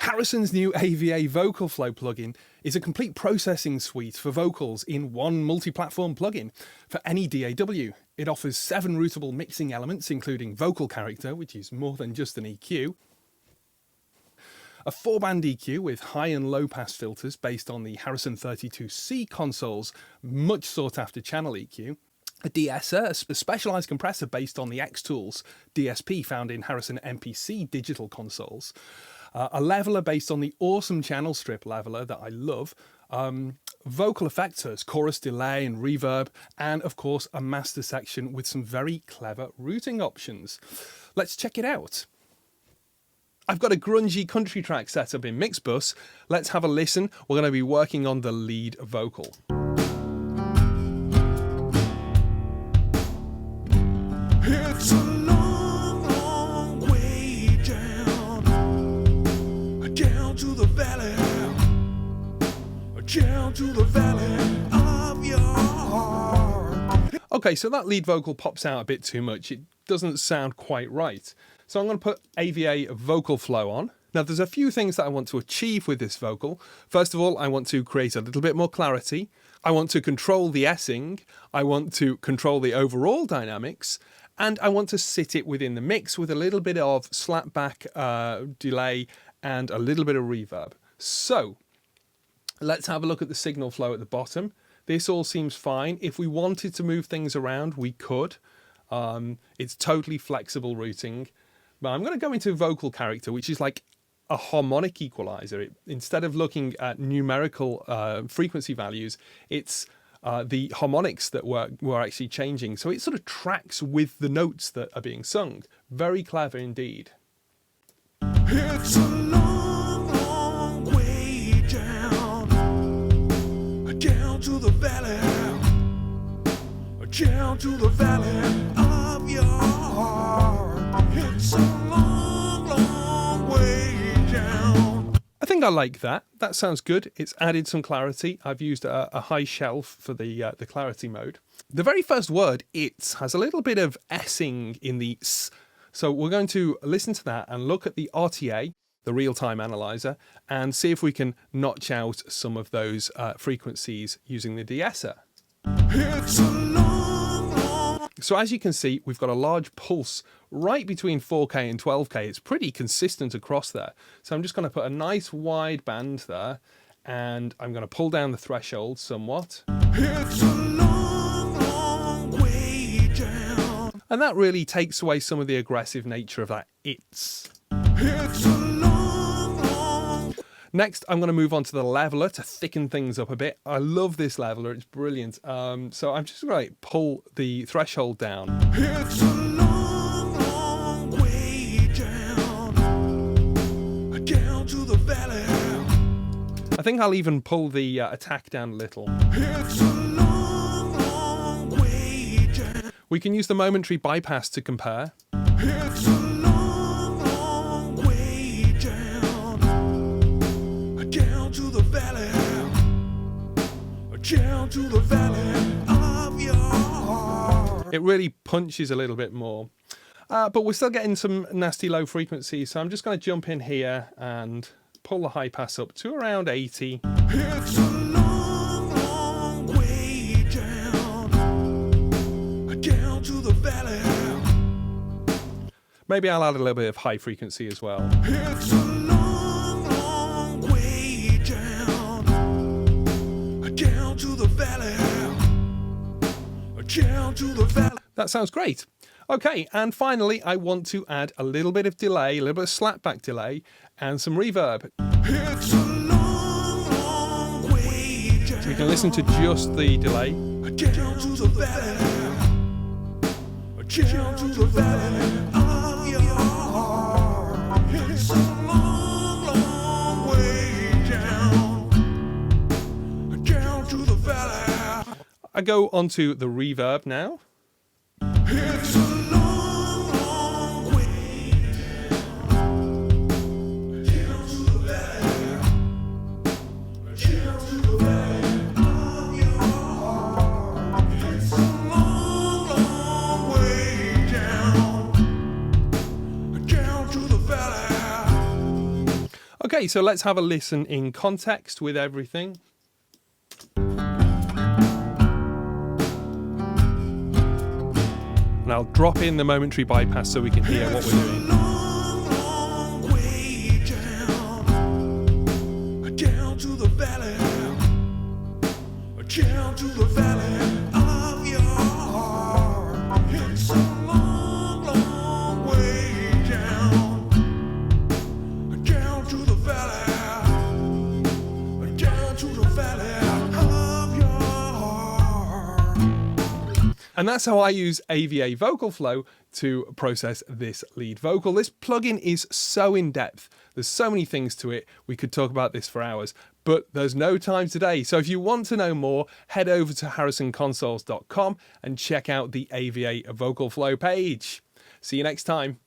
Harrison's new AVA Vocal Flow plugin is a complete processing suite for vocals in one multi-platform plugin for any DAW. It offers 7 routable mixing elements, including vocal character, which is more than just an EQ, a 4-band EQ with high and low pass filters based on the Harrison 32C console's much sought after channel EQ, a de-esser, a specialised compressor based on the X Tools DSP found in Harrison MPC digital consoles, a leveler based on the awesome channel strip leveler that I love, vocal effectors, chorus delay and reverb, and of course a master section with some very clever routing options. Let's check it out. I've got a grungy country track set up in Mixbus. Let's have a listen. We're going to be working on the lead vocal. It's a long, long way down, down to the valley, down to the valley of your heart. Okay, so that lead vocal pops out a bit too much. It doesn't sound quite right. So I'm going to put AVA Vocal Flow on. Now there's a few things that I want to achieve with this vocal. First of all, I want to create a little bit more clarity. I want to control the de-essing. I want to control the overall dynamics. And I want to sit it within the mix with a little bit of slapback delay and a little bit of reverb. So let's have a look at the signal flow at the bottom. This all seems fine. If we wanted to move things around, we could. It's totally flexible routing. But I'm going to go into vocal character, which is like a harmonic equalizer. Instead of looking at numerical frequency values, it's the harmonics that we're actually changing. So it sort of tracks with the notes that are being sung. Very clever indeed. It's a long, long way down, down to the valley, down to the valley of your heart. It's a long, long way down. I think I like that. That sounds good. It's added some clarity. I've used a high shelf for the clarity mode. The very first word, "it's," has a little bit of S-ing in the S. So we're going to listen to that and look at the RTA, the real-time analyzer, and see if we can notch out some of those frequencies using the de-esser. It's a long, long. So as you can see, we've got a large pulse right between 4K and 12K. It's pretty consistent across there. So I'm just going to put a nice wide band there, and I'm going to pull down the threshold somewhat. It's a long, long way down. And that really takes away some of the aggressive nature of that "it's." It's a long, long. Next, I'm going to move on to the leveler to thicken things up a bit. I love this leveler. It's brilliant. So I'm just going to pull the threshold down. It's a long, long way down, down to the valley. I think I'll even pull the attack down a little. It's a long, long way down. We can use the momentary bypass to compare. It's a long, long way down, down to the valley, down to the valley of your heart. It really punches a little bit more. But we're still getting some nasty low frequencies, so I'm just going to jump in here and pull the high pass up to around 80. It's a long, long way down, down to the valley. Maybe I'll add a little bit of high frequency as well. It's a long, long way down, down to the valley, down to the valley. That sounds great. Okay, and finally I want to add a little bit of delay, a little bit of slapback delay, and some reverb. It's a long, long way down. So we can listen to just the delay. Down to the valley, down to the valley of your heart. It's a long, long way down, down to the valley. I go onto the reverb now. It's a long, long way down to the valley, down to the valley of your heart. It's a long, long way down, down to the valley. Okay, so let's have a listen in context with everything. And I'll drop in the momentary bypass so we can hear what we're doing. Long, long way down to the valley, down to the valley of your heart. It's a long, long way down to the valley, down to the valley of your heart. And that's how I use AVA Vocal Flow to process this lead vocal. This plugin is so in-depth. There's so many things to it. We could talk about this for hours, but there's no time today. So if you want to know more, head over to harrisonconsoles.com and check out the AVA Vocal Flow page. See you next time.